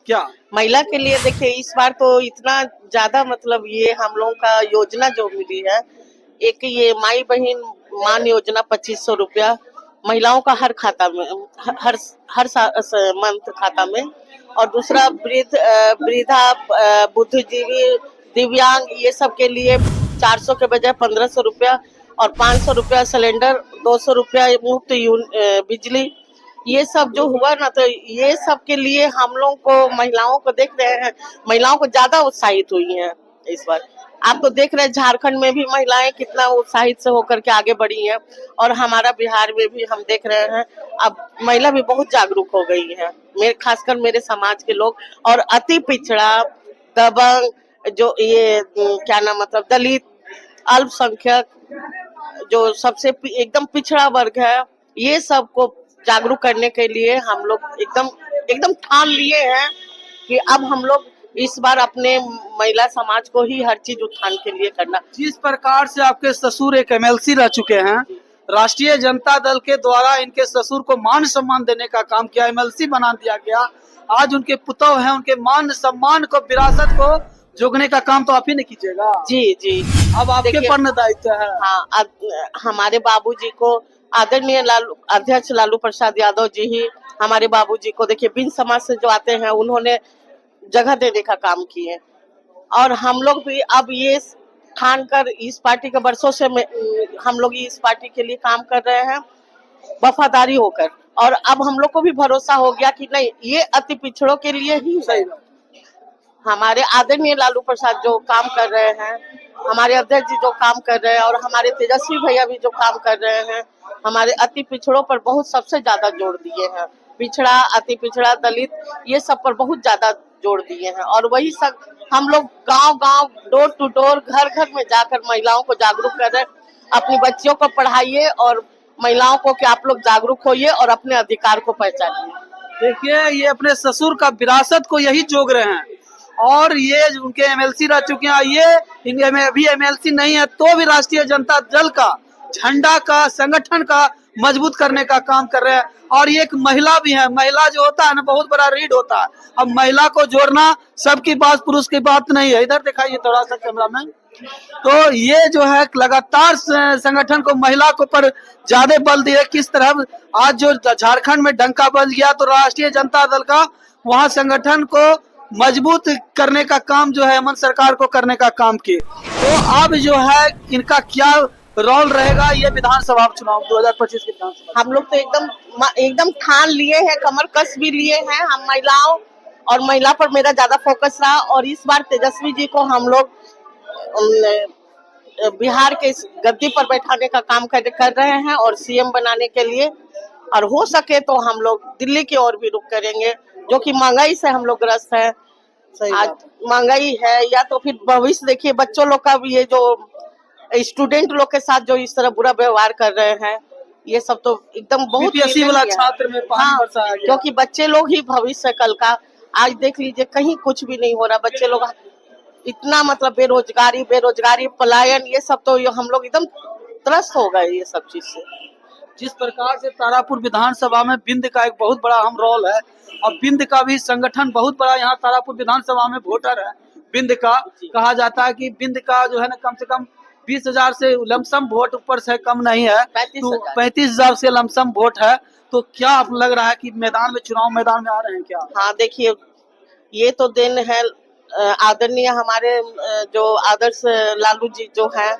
क्या महिला के लिए देखिए इस बार तो इतना ज्यादा मतलब ये हम लोगों का योजना जो मिली है, एक ये माई बहन मान योजना 2500 रुपया महिलाओं का हर खाता में, हर हर मंथ खाता में। और दूसरा वृद्धा, बुद्धिजीवी, दिव्यांग, ये सब के लिए 400 के बजाय 1500 रुपया और 500 रुपया सिलेंडर, 200 रुपया मुफ्त बिजली। ये सब जो हुआ ना, तो ये सब के लिए हम लोग को, महिलाओं को देख रहे हैं, महिलाओं को ज्यादा उत्साहित हुई हैं इस बार। आप तो देख रहे हैं झारखंड में भी महिलाएं कितना उत्साहित से होकर के आगे बढ़ी हैं, और हमारा बिहार में भी हम देख रहे हैं अब महिला भी बहुत जागरूक हो गई है, मेरे खासकर मेरे समाज के लोग। और अति पिछड़ा, दबंग, जो ये क्या नाम मतलब दलित, अल्पसंख्यक, जो सबसे एकदम पिछड़ा वर्ग है, ये सब को जागरूक करने के लिए हम लोग एकदम एकदम ठान लिए हैं कि अब हम लोग इस बार अपने महिला समाज को ही हर चीज उत्थान के लिए करना। जिस प्रकार से आपके ससुर एक एमएलसी रह चुके हैं, राष्ट्रीय जनता दल के द्वारा इनके ससुर को मान सम्मान देने का काम किया, एमएलसी बना दिया गया। आज उनके पुतौह हैं, उनके मान सम्मान को, विरासत को जोगने का काम तो आप ही ने कीजिएगा। जी जी, अब आपके पर दायित्व है। हाँ, अब हमारे बाबूजी को आदरणीय अध्यक्ष लालू प्रसाद यादव जी ही हमारे बाबूजी को, देखिए बिन समाज से जो आते हैं, उन्होंने जगह देने का काम किए। और हम लोग भी अब ये ठान कर इस पार्टी के वर्षों से हम लोग इस पार्टी के लिए काम कर रहे हैं वफादारी होकर। और अब हम लोग को भी भरोसा हो गया कि नहीं, ये अति पिछड़ों के लिए ही है। हमारे आदरणीय लालू प्रसाद जो काम कर रहे हैं, हमारे अध्यक्ष जी जो काम कर रहे हैं, और हमारे तेजस्वी भैया भी जो काम कर रहे हैं, हमारे अति पिछड़ों पर बहुत सबसे ज्यादा जोर दिए हैं। पिछड़ा, अति पिछड़ा, दलित, ये सब पर बहुत ज्यादा जोर दिए हैं। और वही सब हम लोग गांव गांव, डोर टू डोर, घर घर में जाकर महिलाओं को जागरूक कर रहे हैं। अपनी बच्चियों को पढ़ाइए और महिलाओं को कि आप लोग जागरूक होइए और अपने अधिकार को पहचानिए। देखिए, ये अपने ससुर का विरासत को यही जोग रहे हैं, और ये उनके एमएलसी रह चुके हैं। ये इनके में अभी एमएलसी नहीं है तो भी राष्ट्रीय जनता दल का झंडा का, संगठन का मजबूत करने का काम कर रहे हैं। और ये एक महिला भी है। महिला जो होता है ना, बहुत बड़ा रीड होता है। अब महिला को जोड़ना सबकी बात, पुरुष की बात नहीं है। इधर दिखाइए थोड़ा सा कैमरा में। तो ये जो है लगातार संगठन को, महिला को पर ज्यादा बल दिए। किस तरह आज जो झारखंड में डंका बज गया, तो राष्ट्रीय जनता दल का वहाँ संगठन को मजबूत करने का काम जो है अमन सरकार को करने का काम किए। तो अब जो है इनका क्या रोल रहेगा ये विधानसभा चुनाव 2025 के विधानसभा? हम लोग तो एकदम ठान लिए हैं, कमर कस भी लिए हैं हम महिलाओं, और महिला पर मेरा ज्यादा फोकस रहा। और इस बार तेजस्वी जी को हम लोग बिहार के इस गद्दी पर बैठाने का काम कर रहे हैं, और सीएम बनाने के लिए। और हो सके तो हम लोग दिल्ली की ओर भी रुख करेंगे, जो कि महंगाई से हम लोग ग्रस्त है। आज महंगाई है, या तो फिर भविष्य देखिए बच्चों लोग का भी, ये जो स्टूडेंट लोग के साथ जो इस तरह बुरा व्यवहार कर रहे हैं, ये सब तो एकदम बहुत बीपीएससी वाला छात्र में हाँ, क्योंकि बच्चे लोग ही भविष्य कल का। आज देख लीजिए कहीं कुछ भी नहीं हो रहा, बच्चे लोग इतना मतलब बेरोजगारी, पलायन, ये सब तो हम लोग एकदम त्रस्त हो गए ये सब चीज से। जिस प्रकार से तारापुर विधानसभा में बिंद का एक बहुत बड़ा अहम रोल है, और बिंद का भी संगठन बहुत बड़ा यहाँ तारापुर विधानसभा में वोटर है। बिंद का कहा जाता है कि बिंद का जो है ना, कम से कम 20,000 से लमसम वोट ऊपर से कम नहीं है, 35,000 से लमसम वोट है। तो क्या आप लग रहा है कि मैदान में, चुनाव मैदान में आ रहे हैं क्या? हाँ, देखिए ये तो दिन है आदरणीय हमारे जो आदर्श लालू जी जो हैं,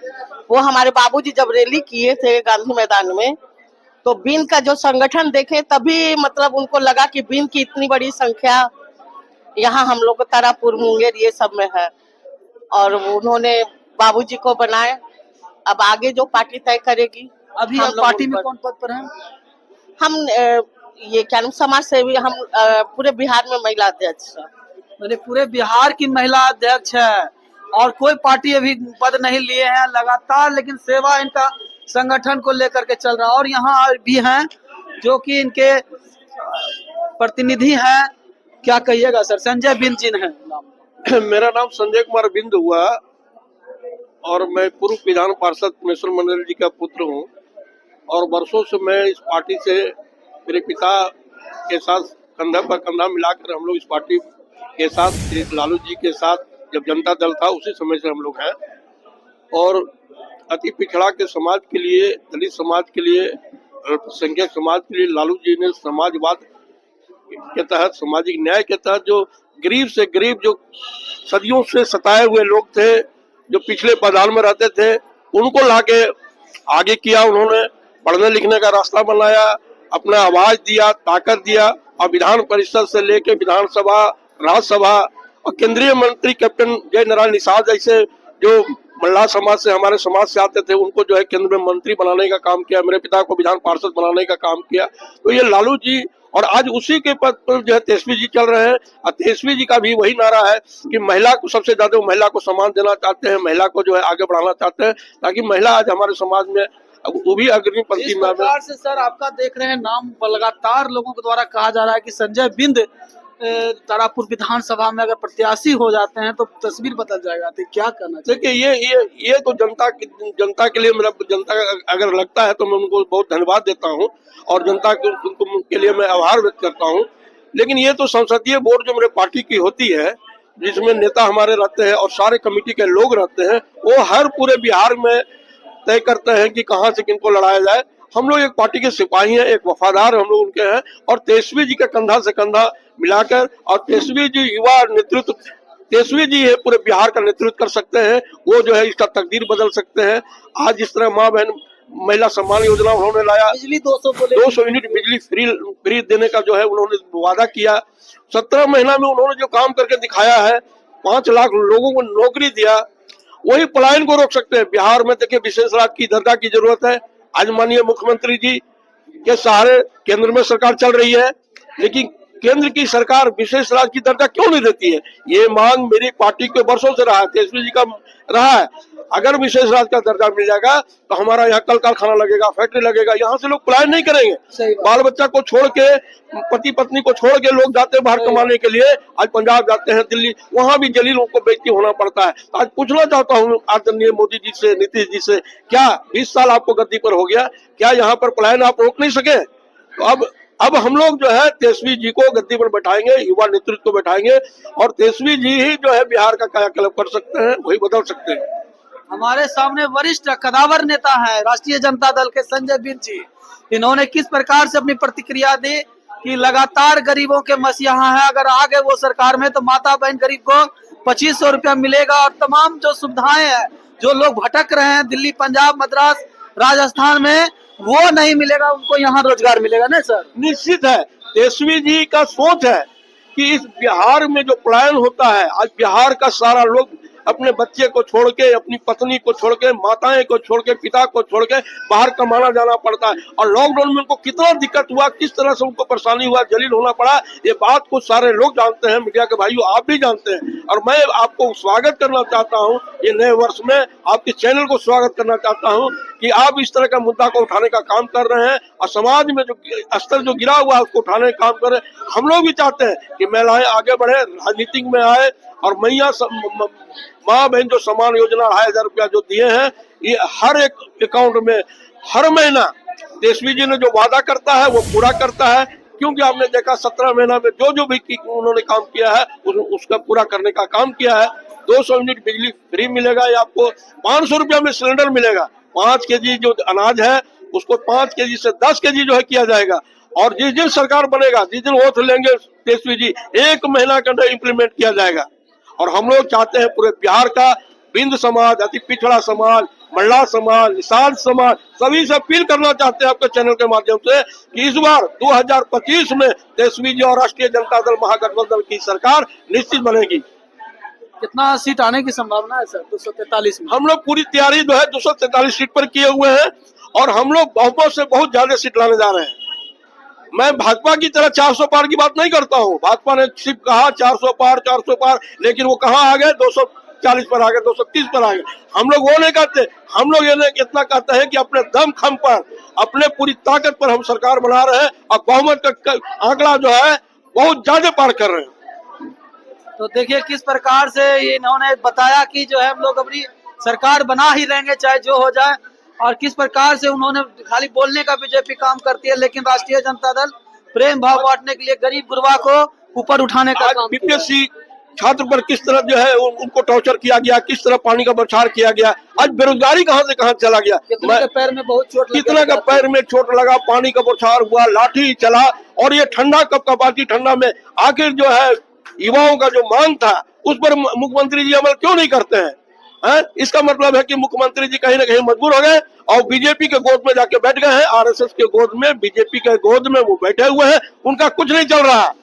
वो हमारे बाबूजी जब रैली किए थे गांधी मैदान में, तो बिंद का जो संगठन देखे तभी मतलब उनको लगा कि बिंद की इतनी बड़ी संख्या यहाँ हम लोग तारापुर, मुंगेर, ये सब में है, और उन्होंने बाबूजी को बनाए। अब आगे जो पार्टी तय करेगी। अभी हम पार्टी में कौन पद पर हैं? हम ये क्या नाम, समाज सेवी, हम पूरे बिहार में महिला अध्यक्ष, मैंने पूरे बिहार की महिला अध्यक्ष है, और कोई पार्टी अभी पद नहीं लिए हैं लगातार, लेकिन सेवा इनका संगठन को लेकर के चल रहा है। और यहाँ भी हैं जो कि इनके प्रतिनिधि हैं। क्या कहिएगा सर? संजय बिंद जी हैं। मेरा नाम संजय कुमार बिंद हुआ, और मैं पूर्व विधान पार्षद पुनेश्वर मंडल जी का पुत्र हूँ। और वर्षों से मैं इस पार्टी से, मेरे पिता के साथ कंधा पर कंधा मिलाकर हम लोग इस पार्टी के साथ, लालू जी के साथ जब जनता दल था उसी समय से हम लोग हैं। और अति पिछड़ा के समाज के लिए, दलित समाज के लिए, अल्पसंख्यक समाज के लिए लालू जी ने समाजवाद के तहत, सामाजिक न्याय के तहत जो गरीब से गरीब, जो सदियों से सताए हुए लोग थे, जो पिछले पायदान में रहते थे, उनको लाके आगे किया। उन्होंने पढ़ने लिखने का रास्ता बनाया, अपना आवाज दिया, ताकत दिया, और विधान परिषद से लेके विधानसभा, राज्यसभा और केंद्रीय मंत्री कैप्टन जय नारायण निषाद जैसे जो मल्लाह समाज से, हमारे समाज से आते थे, उनको जो है केंद्र में मंत्री बनाने का काम किया। मेरे पिता को विधान पार्षद बनाने का काम किया। तो ये लालू जी, और आज उसी के पद पर जो है तेजस्वी जी चल रहे हैं। और तेजस्वी जी का भी वही नारा है कि महिला को सबसे ज्यादा, महिला को सम्मान देना चाहते हैं, महिला को जो है आगे बढ़ाना चाहते हैं, ताकि महिला आज हमारे समाज में वो भी अग्रणी पंक्ति में। प्रकार से सर आपका देख रहे हैं नाम लगातार लोगों के द्वारा कहा जा रहा है कि संजय बिंद तारापुर विधानसभा में अगर प्रत्याशी हो जाते हैं तो तस्वीर बदल जाएगा। तो क्या करना चाहिए? देखिए ये तो जनता के लिए, मेरा जनता अगर लगता है तो मैं उनको बहुत धन्यवाद देता हूँ, और जनता के लिए मैं आभार व्यक्त करता हूँ। लेकिन ये तो संसदीय बोर्ड जो मेरे पार्टी की होती है, जिसमें नेता हमारे रहते हैं और सारे कमेटी के लोग रहते हैं, वो हर पूरे बिहार में तय करते हैं कि कहाँ से किनको लड़ाया जाए। हम लोग एक पार्टी के सिपाही हैं, एक वफादार हम लोग उनके हैं, और तेजस्वी जी का कंधा से कंधा मिलाकर, और तेजस्वी जी युवा नेतृत्व, तेजस्वी जी है पूरे बिहार का नेतृत्व कर सकते हैं। वो जो है इसका तकदीर बदल सकते हैं। आज जिस तरह माँ बहन महिला सम्मान योजना उन्होंने लाया, बिजली 200 यूनिट बिजली फ्री देने का जो है उन्होंने वादा किया। 17 महीना में उन्होंने जो काम करके दिखाया है, 5 लाख लोगों को नौकरी दिया, वही पलायन को रोक सकते हैं। बिहार में देखिए विशेष राज्य की दर्जा की जरूरत है। आज माननीय मुख्यमंत्री जी के सहारे केंद्र में सरकार चल रही है, लेकिन केंद्र की सरकार विशेष राज्य की दर्जा क्यों नहीं देती है? ये मांग मेरी पार्टी के वर्षों से रहा है, तेजस्वी जी का रहा है। अगर विशेष राज्य का दर्जा मिल जाएगा तो हमारा यहाँ कल कारखाना लगेगा, फैक्ट्री लगेगा, यहाँ से लोग पलायन नहीं करेंगे। बाल बच्चा को छोड़ के, पति पत्नी को छोड़ के लोग जाते हैं बाहर कमाने के लिए। आज पंजाब जाते हैं, दिल्ली, वहां भी जलील उनको बेइज्जती होना पड़ता है। तो आज पूछना चाहता हूँ आदरणीय मोदी जी से, नीतीश जी से, क्या 20 साल आपको गद्दी पर हो गया, क्या यहाँ पर पलायन आप रोक नहीं सके? तो अब हम लोग जो है तेजस्वी जी को गद्दी पर बैठाएंगे, युवा नेतृत्व को बैठाएंगे, और तेजस्वी जी ही जो है बिहार का कायाकल्प कर सकते हैं, वही बदल सकते हैं। हमारे सामने वरिष्ठ कदावर नेता है राष्ट्रीय जनता दल के संजय बिंद जी। इन्होंने किस प्रकार से अपनी प्रतिक्रिया दी कि लगातार गरीबों के मसीहा है, अगर आ गए वो सरकार में तो माता बहन गरीब को 2500 रुपया मिलेगा, और तमाम जो सुविधाएं हैं, जो लोग भटक रहे हैं दिल्ली, पंजाब, मद्रास, राजस्थान में, वो नहीं मिलेगा, उनको यहाँ रोजगार मिलेगा ना सर? निश्चित है, तेजस्वी जी का सोच है कि इस बिहार में जो पलायन होता है, आज बिहार का सारा लोग अपने बच्चे को छोड़ के, अपनी पत्नी को छोड़ के, माताएं को छोड़ के, पिता को छोड़ के बाहर कमाना जाना पड़ता है। और लॉकडाउन में उनको कितना दिक्कत हुआ, किस तरह से उनको परेशानी हुआ, जलील होना पड़ा, ये बात को सारे लोग जानते हैं, मीडिया के भाइयों आप भी जानते हैं। और मैं आपको स्वागत करना चाहता हूँ, ये नए वर्ष में आपके चैनल को स्वागत करना चाहता हूँ कि आप इस तरह का मुद्दा को उठाने का काम कर रहे हैं, और समाज में जो स्तर जो गिरा हुआ है उसको उठाने का काम कर रहे हैं। हम लोग भी चाहते हैं कि महिलाएं आगे बढ़े, राजनीति में आए, और मैया माँ बहन जो सम्मान योजना 2,500 रुपया जो दिए हैं, ये हर एक अकाउंट में हर महीना तेजस्वी जी ने जो वादा करता है वो पूरा करता है। क्योंकि आपने देखा 17 महीना में जो भी उन्होंने काम किया है उसका पूरा करने का काम किया है। 200 यूनिट बिजली फ्री मिलेगा, या आपको 500 रुपया में सिलेंडर मिलेगा। 5 केजी जो अनाज है उसको 5 केजी से 10 केजी जो है किया जाएगा। और जिस दिन सरकार बनेगा, जिस दिन वोट लेंगे तेजस्वी जी, 1 महीना के अंदर इम्प्लीमेंट किया जाएगा। और हम लोग चाहते हैं पूरे बिहार का बिंद समाज, अति पिछड़ा समाज, मल्लाह समाज, निषाद समाज, सभी से अपील करना चाहते हैं आपके चैनल के माध्यम से कि इस बार 2025 में तेजस्वी जी और राष्ट्रीय जनता दल महागठबंधन की सरकार निश्चित बनेगी। कितना सीट आने की संभावना है सर? 243 में हम लोग पूरी तैयारी जो है 243 सीट पर किए हुए हैं, और हम लोग बहुमत से बहुत ज्यादा सीट लाने जा रहे हैं। मैं भाजपा की तरह 400 पार की बात नहीं करता हूँ। भाजपा ने सिर्फ कहा 400 पार, लेकिन वो कहाँ आ गए? 240 पर आ गए, 230 पर आ गए। हम लोग वो नहीं कहते, हम लोग ये इतना कहते हैं कि अपने दम खम पर, अपने पूरी ताकत पर हम सरकार बना रहे हैं, और बहुमत का आंकड़ा जो है बहुत ज्यादा पार कर रहे हैं। तो देखिए किस प्रकार से इन्होंने बताया कि जो है हम लोग अपनी सरकार बना ही रहेंगे चाहे जो हो जाए, और किस प्रकार से उन्होंने खाली बोलने का बीजेपी काम करती है, लेकिन राष्ट्रीय जनता दल प्रेम भाव बांटने के लिए गरीब गुरबा को ऊपर उठाने का आज काम किया। बीपीएससी छात्र पर किस तरह जो है उनको टॉर्चर किया गया, किस तरह पानी का बौछार किया गया। आज बेरोजगारी कहां से कहां चला गया। कितना के पैर में बहुत चोट लगी। कितना का पैर में चोट लगा, पानी का बौछार हुआ, लाठी चला। और ये ठंडा कब का बाती ठंडा में आखिर जो है युवाओं का जो मांग था उस पर मुख्यमंत्री जी अमल क्यों नहीं करते हैं? इसका मतलब है कि मुख्यमंत्री जी कहीं ना कहीं मजबूर हो गए और बीजेपी के गोद में जाके बैठ गए हैं। आरएसएस के गोद में, बीजेपी के गोद में वो बैठे हुए हैं। उनका कुछ नहीं चल रहा।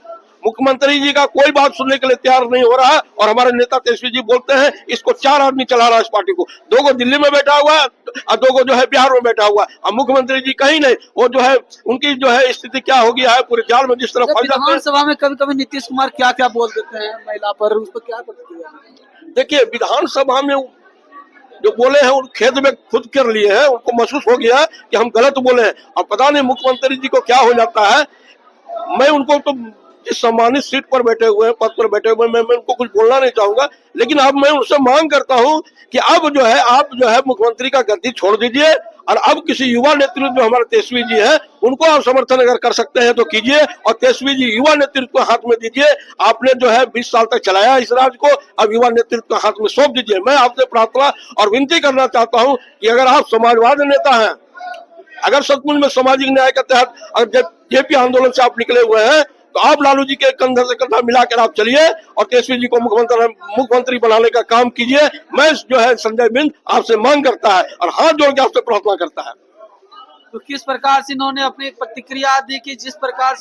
मुख्यमंत्री जी का कोई बात सुनने के लिए तैयार नहीं हो रहा। और हमारे नेता तेजस्वी जी बोलते हैं इसको 4 आदमी चला रहा है इस पार्टी को। 2 को दिल्ली में बैठा हुआ है और 2 को जो है बिहार में बैठा हुआ है। अब मुख्यमंत्री जी कहीं नहीं, वो जो है उनकी जो है स्थिति क्या हो गया है पूरे जाल में जिस तरह फंस जाते हैं। विधानसभा में कभी कभी नीतीश कुमार क्या क्या बोल देते हैं महिला पर, उस पर क्या प्रतिक्रिया? देखिए विधानसभा में जो बोले हैं उन खेद में खुद कर लिए हैं। उनको महसूस हो गया कि हम गलत बोले हैं। अब पता नहीं मुख्यमंत्री जी को क्या हो जाता है। मैं उनको तो जिस सम्मानित सीट पर बैठे हुए हैं, पद पर बैठे हुए हैं, मैं उनको कुछ बोलना नहीं चाहूंगा। लेकिन अब मैं उनसे मांग करता हूं कि अब जो है आप जो है मुख्यमंत्री का गद्दी छोड़ दीजिए और अब किसी युवा नेतृत्व जो हमारे तेजस्वी जी है उनको आप समर्थन अगर कर सकते हैं तो कीजिए। और तेजस्वी जी युवा नेतृत्व को हाथ में दीजिए। आपने जो है 20 साल तक चलाया इस राज्य को, अब युवा नेतृत्व को हाथ में सौंप दीजिए। मैं आपसे प्रार्थना और विनती करना चाहता हूं कि अगर आप समाजवादी नेता हैं, अगर सचमुच में सामाजिक न्याय के तहत अगर जेपी आंदोलन से आप निकले हुए हैं तो आप लालू जी के कंधे से कंधा मिलाकर आप चलिए और तेजस्वी जी को मुख्यमंत्री बनाने का काम कीजिए। मैं जो है संजय बिंद आपसे मांग करता है और हाथ जोड़ के आपसे प्रार्थना करता है। तो किस प्रकार से इन्होंने अपनी प्रतिक्रिया दी कि किस प्रकार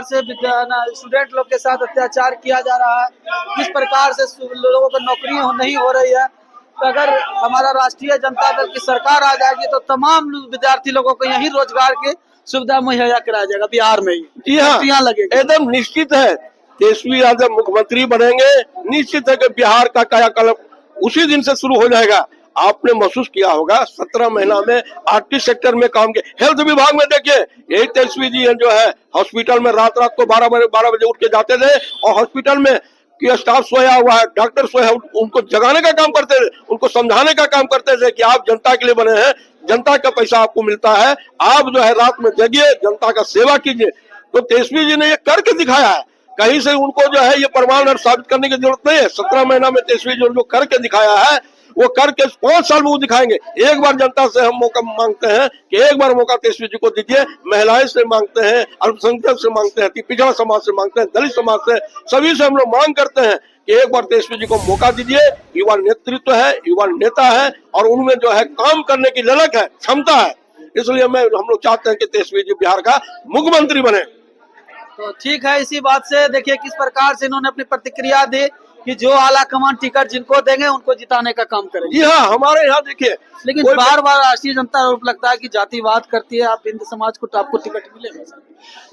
से स्टूडेंट लोग के साथ अत्याचार किया जा रहा है, किस प्रकार से लोगों को नौकरी नहीं हो रही है। तो अगर हमारा राष्ट्रीय जनता दल की सरकार आ जाएगी तो तमाम विद्यार्थी लोगों को यही रोजगार की सुविधा मुहैया कराया जाएगा बिहार में ही। जी हाँ, लगेगा एकदम निश्चित है। तेजस्वी यादव मुख्यमंत्री बनेंगे, निश्चित है कि बिहार का कायाकल्प उसी दिन से शुरू हो जाएगा। आपने महसूस किया होगा 17 महीना में आर्टिस्ट सेक्टर में काम किया। हेल्थ विभाग में देखिए यही तेजस्वी जी जो है हॉस्पिटल में रात को 12 बजे उठ के जाते थे और हॉस्पिटल में कि स्टाफ सोया हुआ है, डॉक्टर सोया, उनको जगाने का काम करते थे, उनको समझाने का काम करते थे कि आप जनता के लिए बने हैं, जनता का पैसा आपको मिलता है, आप जो है रात में जगिए, जनता का सेवा कीजिए। तो तेजस्वी जी ने ये करके दिखाया है। कहीं से उनको जो है ये प्रमाण साबित करने की जरूरत नहीं है। 17 महीना में तेजस्वी जी जो करके दिखाया है वो करके 5 साल में वो दिखाएंगे। एक बार जनता से हम मौका मांगते हैं कि एक बार मौका तेजस्वी जी को दीजिए। महिलाएं से मांगते हैं, अल्पसंख्यक से मांगते हैं, पिछड़ा समाज से मांगते हैं, दलित समाज से, सभी से हम लोग मांग करते हैं कि एक बार तेजस्वी जी को मौका दीजिए। युवा नेतृत्व है, युवा नेता है और उनमें जो है काम करने की ललक है, क्षमता है। इसलिए हम लोग चाहते हैं कि तेजस्वी जी बिहार का मुख्यमंत्री बने। तो ठीक है, इसी बात से देखिए किस प्रकार से इन्होंने अपनी प्रतिक्रिया दी कि जो आला कमान टिकट जिनको देंगे उनको जिताने का काम करेंगे। जी हाँ, हमारे यहाँ देखिए लेकिन बार बार राष्ट्रीय जनता आरोप लगता है कि जातिवाद करती है। आप बिंद समाज को आपको टिकट मिलेगा।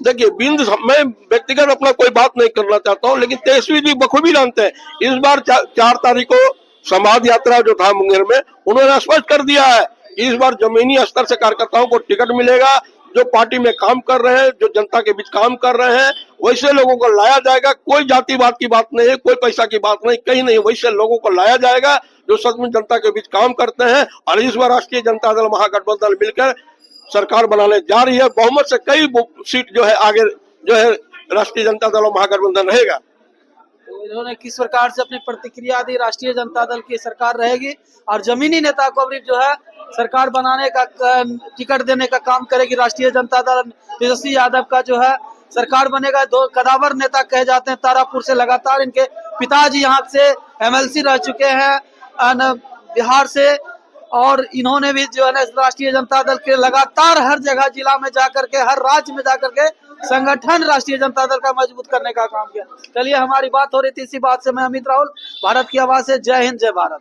देखिए बिंद, मैं व्यक्तिगत अपना कोई बात नहीं करना चाहता हूँ, लेकिन तेजस्वी जी बखूबी जानते हैं। इस बार 4 तारीख को संवाद यात्रा जो था मुंगेर में, उन्होंने स्पष्ट कर दिया है कि इस बार जमीनी स्तर से कार्यकर्ताओं को टिकट मिलेगा। जो पार्टी में काम कर रहे हैं, जो जनता के बीच काम कर रहे हैं, वैसे लोगों को लाया जाएगा। कोई जातिवाद की बात नहीं है, कोई पैसा की बात नहीं, कहीं नहीं, वैसे लोगों को लाया जाएगा जो सचमुच जनता के बीच काम करते हैं। और इस बार राष्ट्रीय जनता दल महागठबंधन मिलकर सरकार बनाने जा रही है। बहुमत से कई सीट जो है आगे जो है राष्ट्रीय जनता दल महागठबंधन रहेगा। तो इन्होंने किस प्रकार से अपनी प्रतिक्रिया दी, राष्ट्रीय जनता दल की सरकार रहेगी और जमीनी नेता को भी जो है सरकार बनाने का टिकट देने का काम करेगी। राष्ट्रीय जनता दल तेजस्वी यादव का जो है सरकार बनेगा। 2 कदावर नेता कहे जाते हैं तारापुर से। लगातार इनके पिताजी यहाँ से एमएलसी रह चुके हैं बिहार से और इन्होंने भी जो है ना राष्ट्रीय जनता दल के लगातार हर जगह जिला में जाकर के, हर राज्य में जाकर के संगठन राष्ट्रीय जनता दल का मजबूत करने का काम किया। चलिए, हमारी बात हो रही थी, इसी बात से मैं अमित राहुल, भारत की आवाज से। जय हिंद, जय भारत।